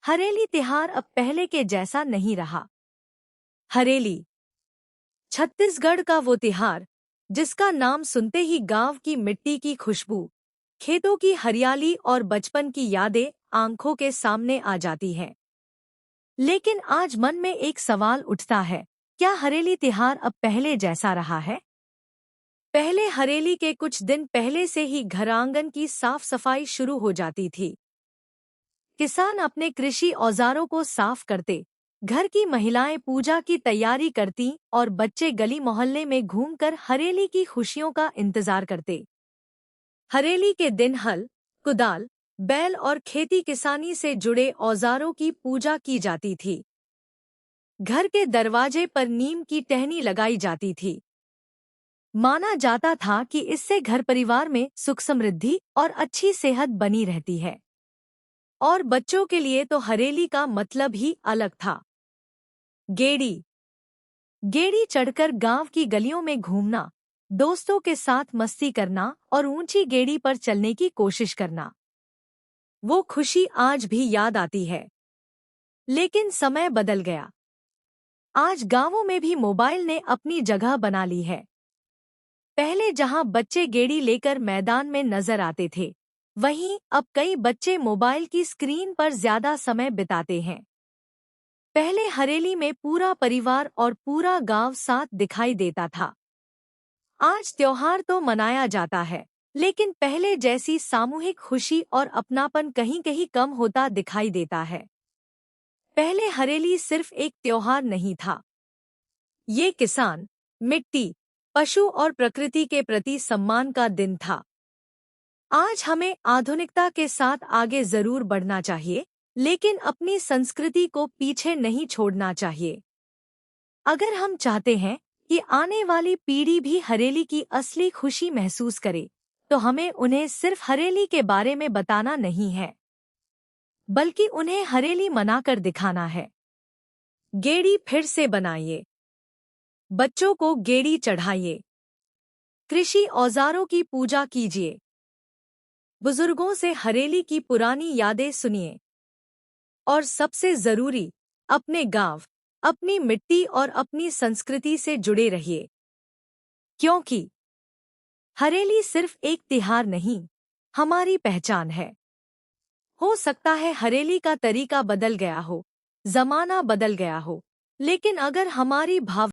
हरेली त्योहार अब पहले के जैसा नहीं रहा। हरेली छत्तीसगढ़ का वो त्योहार जिसका नाम सुनते ही गांव की मिट्टी की खुशबू, खेतों की हरियाली और बचपन की यादें आंखों के सामने आ जाती हैं। लेकिन आज मन में एक सवाल उठता है, क्या हरेली त्योहार अब पहले जैसा रहा है? पहले हरेली के कुछ दिन पहले से ही घर आंगन की साफ सफाई शुरू हो जाती थी। किसान अपने कृषि औजारों को साफ करते, घर की महिलाएं पूजा की तैयारी करती और बच्चे गली मोहल्ले में घूमकर हरेली की खुशियों का इंतजार करते। हरेली के दिन हल, कुदाल, बैल और खेती किसानी से जुड़े औजारों की पूजा की जाती थी। घर के दरवाजे पर नीम की टहनी लगाई जाती थी। माना जाता था कि इससे घर परिवार में सुख समृद्धि और अच्छी सेहत बनी रहती है। और बच्चों के लिए तो हरेली का मतलब ही अलग था। गेड़ी गेड़ी चढ़कर गांव की गलियों में घूमना, दोस्तों के साथ मस्ती करना और ऊंची गेड़ी पर चलने की कोशिश करना, वो खुशी आज भी याद आती है। लेकिन समय बदल गया। आज गांवों में भी मोबाइल ने अपनी जगह बना ली है। पहले जहां बच्चे गेड़ी लेकर मैदान में नजर आते थे, वहीं अब कई बच्चे मोबाइल की स्क्रीन पर ज्यादा समय बिताते हैं। पहले हरेली में पूरा परिवार और पूरा गांव साथ दिखाई देता था। आज त्योहार तो मनाया जाता है, लेकिन पहले जैसी सामूहिक खुशी और अपनापन कहीं कहीं कम होता दिखाई देता है। पहले हरेली सिर्फ एक त्योहार नहीं था, ये किसान, मिट्टी, पशु और प्रकृति के प्रति सम्मान का दिन था। आज हमें आधुनिकता के साथ आगे जरूर बढ़ना चाहिए, लेकिन अपनी संस्कृति को पीछे नहीं छोड़ना चाहिए। अगर हम चाहते हैं कि आने वाली पीढ़ी भी हरेली की असली खुशी महसूस करे, तो हमें उन्हें सिर्फ हरेली के बारे में बताना नहीं है, बल्कि उन्हें हरेली मनाकर दिखाना है। गेड़ी फिर से बनाइए, बच्चों को गेड़ी चढ़ाइए, कृषि औजारों की पूजा कीजिए, बुजुर्गों से हरेली की पुरानी यादें सुनिए और सबसे जरूरी, अपने गांव, अपनी मिट्टी और अपनी संस्कृति से जुड़े रहिए। क्योंकि हरेली सिर्फ एक त्योहार नहीं, हमारी पहचान है। हो सकता है हरेली का तरीका बदल गया हो, जमाना बदल गया हो, लेकिन अगर हमारी भावना